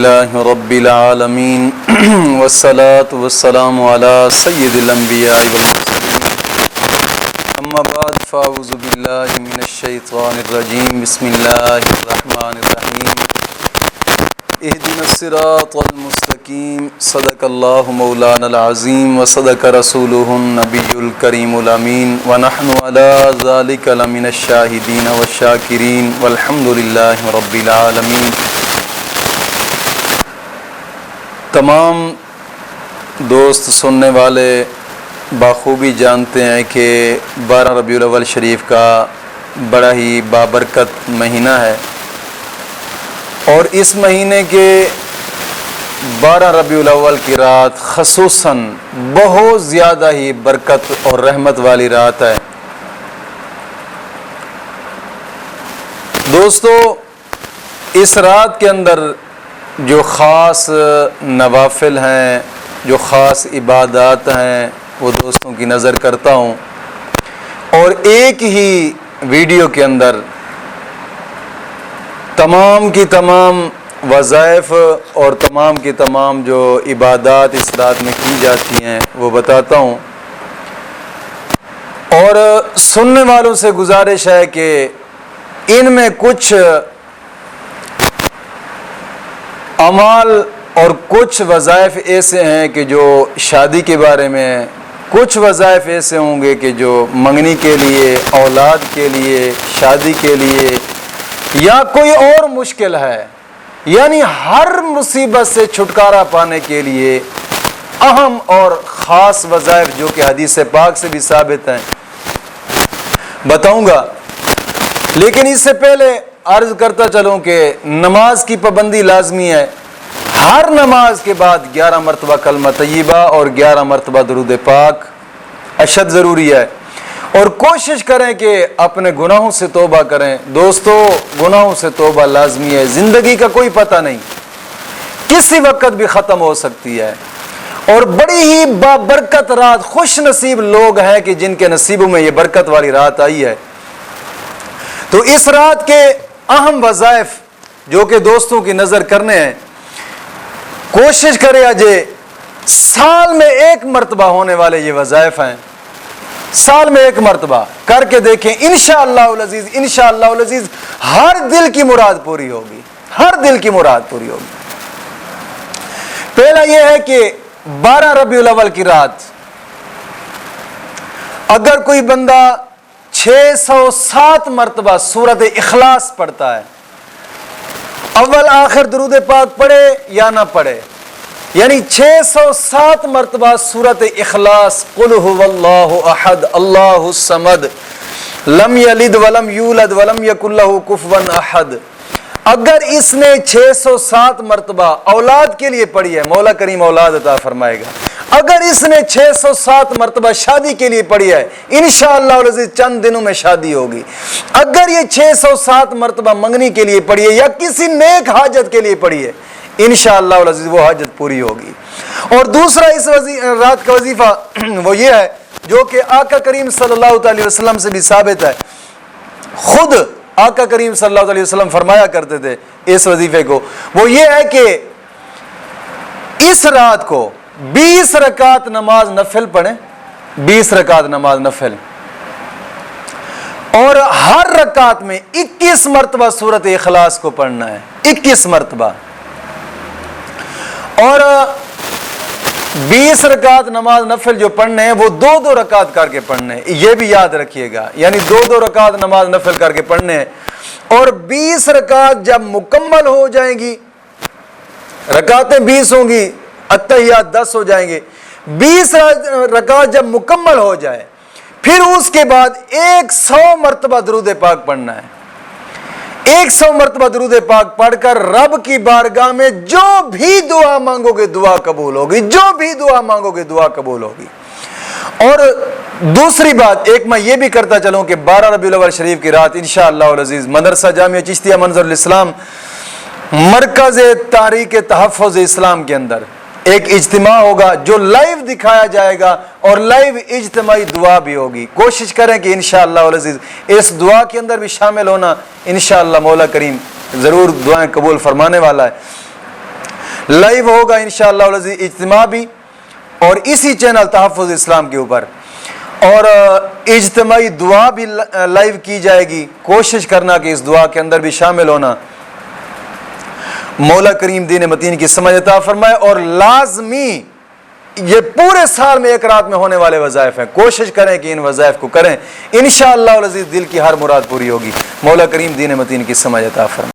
اللہ رب العالمین والصلاة والسلام علی سید الانبیاء والمرسلین اما بعد فاعوذ باللہ من الشیطان الرجیم بسم اللہ الرحمن الرحیم اہدنا الصراط المستقیم صدق اللہ مولانا العظیم وصدق رسولہ النبی الکریم الامین ونحن علی ذلک لمن الشاہدین والشاکرین والحمد للہ رب العالمین۔ تمام دوست سننے والے بخوبی جانتے ہیں کہ 12 ربیع الاول شریف کا بڑا ہی بابرکت مہینہ ہے، اور اس مہینے کے 12 ربیع الاول کی رات خصوصاً بہت زیادہ ہی برکت اور رحمت والی رات ہے۔ دوستو، اس رات کے اندر جو خاص نوافل ہیں، جو خاص عبادات ہیں، وہ دوستوں کی نظر کرتا ہوں، اور ایک ہی ویڈیو کے اندر تمام کی تمام وظائف اور تمام کی تمام جو عبادات اس رات میں کی جاتی ہیں وہ بتاتا ہوں، اور سننے والوں سے گزارش ہے کہ ان میں کچھ اعمال اور کچھ وظائف ایسے ہیں کہ جو شادی کے بارے میں، کچھ وظائف ایسے ہوں گے کہ جو منگنی کے لیے، اولاد کے لیے، شادی کے لیے، یا کوئی اور مشکل ہے، یعنی ہر مصیبت سے چھٹکارا پانے کے لیے اہم اور خاص وظائف جو کہ حدیث پاک سے بھی ثابت ہیں بتاؤں گا۔ لیکن اس سے پہلے عرض کرتا چلوں کہ نماز کی پابندی لازمی ہے۔ ہر نماز کے بعد 11 مرتبہ کلمہ طیبہ اور 11 مرتبہ درود پاک اشد ضروری ہے، اور کوشش کریں کہ اپنے گناہوں سے توبہ کریں۔ دوستو، گناہوں سے توبہ لازمی ہے، زندگی کا کوئی پتہ نہیں، کسی وقت بھی ختم ہو سکتی ہے، اور بڑی ہی بابرکت رات، خوش نصیب لوگ ہیں کہ جن کے نصیبوں میں یہ برکت والی رات آئی ہے۔ تو اس رات کے اہم وظائف جو کہ دوستوں کی نظر کرنے ہیں، کوشش کرے اجے سال میں ایک مرتبہ ہونے والے یہ وظائف ہیں، سال میں ایک مرتبہ کر کے دیکھیں، انشاءاللہ العزیز، انشاءاللہ العزیز ہر دل کی مراد پوری ہوگی، ہر دل کی مراد پوری ہوگی۔ پہلا یہ ہے کہ 12 ربیع الاول کی رات اگر کوئی بندہ 607 مرتبہ سورۃ اخلاص پڑھتا ہے، اول آخر درود پاک پڑھے یا نہ پڑھے، یعنی 607 مرتبہ سورۃ اخلاص، قل هو اللہ احد اللہ الصمد لم یلد ولم یولد ولم یکن لہ کفوا احد، اگر اس نے 607 مرتبہ اولاد کے لیے پڑھی ہے، مولا کریم اولاد عطا فرمائے گا۔ اگر اس نے 607 مرتبہ شادی کے لیے پڑھی ہے، انشاءاللہ العزیز چند دنوں میں شادی ہوگی۔ اگر یہ 607 مرتبہ منگنی کے لیے پڑھی ہے یا کسی نیک حاجت کے لیے پڑھی ہے، انشاءاللہ العزیز وہ حاجت پوری ہوگی۔ اور دوسرا اس رات کا وظیفہ وہ یہ ہے جو کہ آقا کریم صلی اللہ علیہ وسلم سے بھی ثابت ہے، خود آقا کریم صلی اللہ علیہ وسلم فرمایا کرتے تھے اس وظیفے کو، وہ یہ ہے کہ اس رات کو 20 رکعت نماز نفل پڑھیں، 20 رکعت نماز نفل، اور ہر رکعت میں 21 مرتبہ سورۃ اخلاص کو پڑھنا ہے، 21 مرتبہ، اور 20 رکعت نماز نفل جو پڑھنے ہیں وہ 2 رکعت کر کے پڑھنے ہیں، یہ بھی یاد رکھیے گا، یعنی 2 رکعت نماز نفل کر کے پڑھنے ہیں، اور 20 رکعت جب مکمل ہو جائیں گی، رکعتیں 20 ہوں گی، اتحیات 10 ہو جائیں گے، 20 رکعت جب مکمل ہو جائے پھر اس کے بعد 100 مرتبہ درود پاک پڑھنا ہے۔ 100 مرتبہ درود پاک پڑھ کر رب کی بارگاہ میں جو بھی دعا مانگو گے دعا قبول ہوگی، جو بھی دعا مانگو گے دعا قبول ہوگی۔ اور دوسری بات ایک میں یہ بھی کرتا چلوں کہ 12 ربیع الاول شریف کی رات انشاءاللہ العزیز مدرسہ جامعہ چشتیہ منظر الاسلام مرکز تحریک تحفظ اسلام کے اندر ایک اجتماع ہوگا جو لائیو دکھایا جائے گا، اور لائیو اجتماعی دعا بھی ہوگی۔ کوشش کریں کہ انشاءاللہ العزیز اس دعا کے اندر بھی شامل ہونا، انشاءاللہ مولا کریم ضرور دعائیں قبول فرمانے والا ہے۔ لائیو ہوگا انشاءاللہ العزیز اجتماع بھی، اور اسی چینل تحفظ اسلام کے اوپر، اور اجتماعی دعا بھی لائیو کی جائے گی۔ کوشش کرنا کہ اس دعا کے اندر بھی شامل ہونا۔ مولا کریم دین متین کی سمجھ عطا فرمائے، اور لازمی یہ پورے سال میں ایک رات میں ہونے والے وظائف ہیں، کوشش کریں کہ ان وظائف کو کریں، انشاءاللہ العزیز دل کی ہر مراد پوری ہوگی۔ مولا کریم دین متین کی سمجھ عطا فرمائے۔